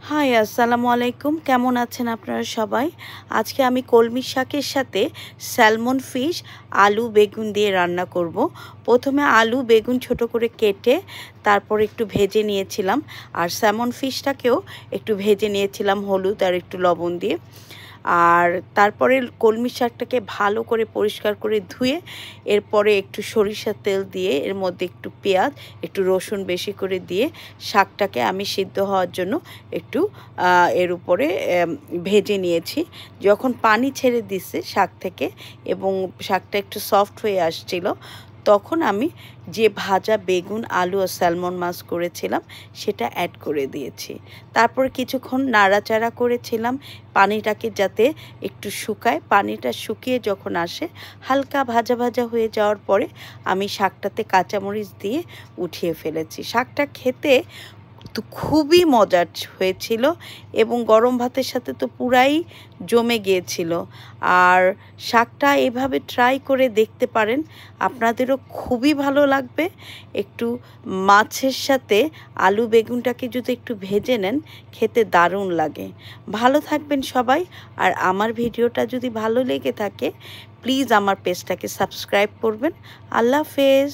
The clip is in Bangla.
হাই আসসালামু আলাইকুম, কেমন আছেন আপনারা সবাই? আজকে আমি কলমি শাকের সাথে স্যালমন ফিশ আলু বেগুন দিয়ে রান্না করব। প্রথমে আলু বেগুন ছোট করে কেটে তারপর একটু ভেজে নিয়েছিলাম, আর স্যালমন ফিশটাকেও একটু ভেজে নিয়েছিলাম হলুদ আর একটু লবণ দিয়ে। আর তারপরে কলমি শাকটাকে ভালো করে পরিষ্কার করে ধুয়ে এরপরে একটু সরিষার তেল দিয়ে এর মধ্যে একটু পেঁয়াজ একটু রসুন বেশি করে দিয়ে শাকটাকে আমি সিদ্ধ হওয়ার জন্য একটু এর উপরে ভেজে নিয়েছি। যখন পানি ছেড়ে দিছে শাক থেকে এবং শাকটা একটু সফট হয়ে আসছিল, তখন আমি যে ভাজা বেগুন আলু ও স্যালমন মাছ করেছিলাম সেটা অ্যাড করে দিয়েছি। তারপর কিছুক্ষণ নাড়াচাড়া করেছিলাম পানিটাকে যাতে একটু শুকায়। পানিটা শুকিয়ে যখন আসে হালকা ভাজা ভাজা হয়ে যাওয়ার পরে আমি শাকটাতে কাঁচামরিচ দিয়ে উঠিয়ে ফেলেছি। শাকটা খেতে তো খুবই মজার হয়েছিল এবং গরম ভাতের সাথে তো পুরাই জমে গিয়েছিল। আর শাকটা এভাবে ট্রাই করে দেখতে পারেন, আপনাদেরও খুবই ভালো লাগবে। একটু মাছের সাথে আলু বেগুনটাকে যদি একটু ভেজে নেন, খেতে দারুণ লাগে। ভালো থাকবেন সবাই। আর আমার ভিডিওটা যদি ভালো লেগে থাকে প্লিজ আমার পেজটাকে সাবস্ক্রাইব করবেন। আল্লাহ হাফেজ।